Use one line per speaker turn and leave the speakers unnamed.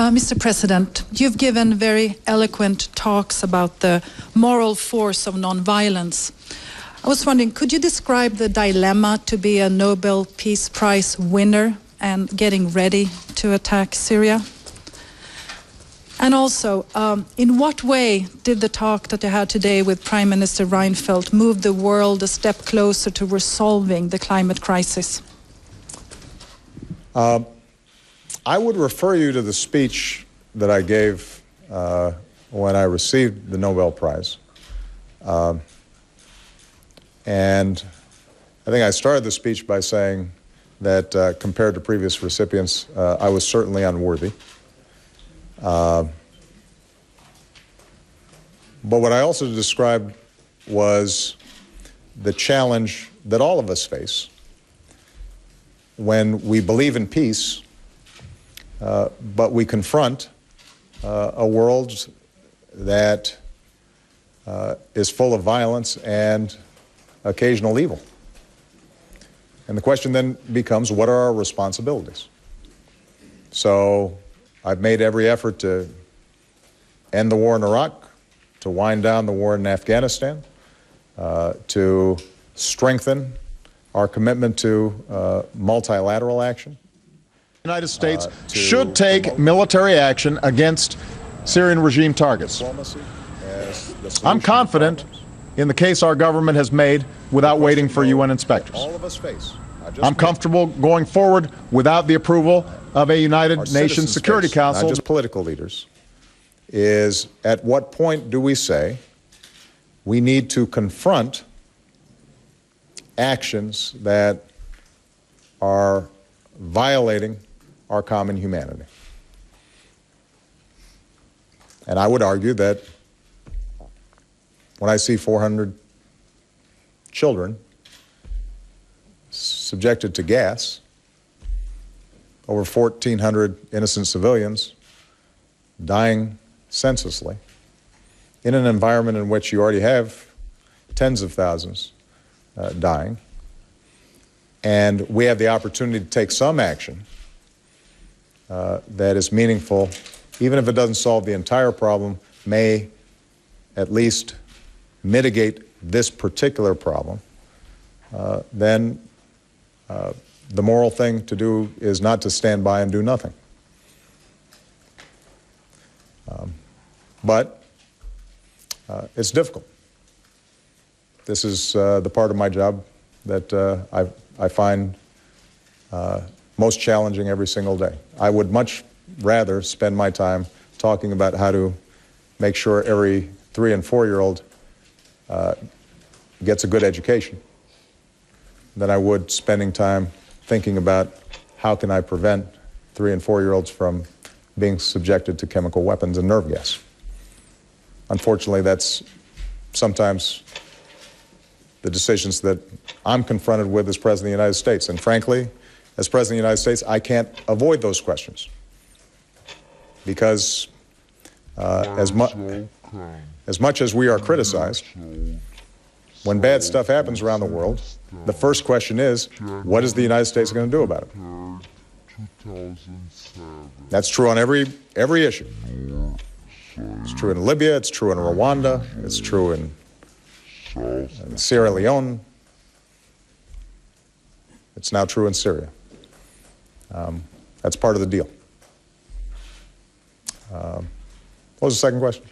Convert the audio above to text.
Mr. President, you've given very eloquent talks about the moral force of nonviolence. I was wondering, could you describe the dilemma to be a Nobel Peace Prize winner and getting ready to attack Syria? And also, in what way did the talk that you had today with Prime Minister Reinfeldt move the world a step closer to resolving the climate crisis?
I would refer you to the speech that I gave when I received the Nobel Prize. And I think I started the speech by saying that compared to previous recipients, I was certainly unworthy. But what I also described was the challenge that all of us face when we believe in peace, but we confront a world that is full of violence and occasional evil. And the question then becomes, what are our responsibilities? So I've made every effort to end the war in Iraq, to wind down the war in Afghanistan, to strengthen our commitment to multilateral action.
The United States should take military action against Syrian regime targets. I'm confident in the case our government has made without waiting for UN inspectors. I'm comfortable going forward without the approval of a United Nations Security Council.
Not just political leaders, is at what point do we say we need to confront actions that are violating our common humanity? And I would argue that when I see 400 children subjected to gas, over 1,400 innocent civilians dying senselessly, in an environment in which you already have tens of thousands dying, and we have the opportunity to take some action that is meaningful, even if it doesn't solve the entire problem, may at least mitigate this particular problem, then the moral thing to do is not to stand by and do nothing. But it's difficult. This is the part of my job that I find most challenging every single day. I would much rather spend my time talking about how to make sure every 3- and 4-year-old gets a good education than I would spending time thinking about how can I prevent 3- and 4-year-olds from being subjected to chemical weapons and nerve gas. Unfortunately, that's sometimes the decisions that I'm confronted with as President of the United States. And frankly, as President of the United States, I can't avoid those questions. Because as much as we are criticized, when bad stuff happens around the world, the first question is, what is the United States going to do about it? That's true on every issue. It's true in Libya, it's true in Rwanda, it's true in Sierra Leone. It's now true in Syria. That's part of the deal. What was the second question?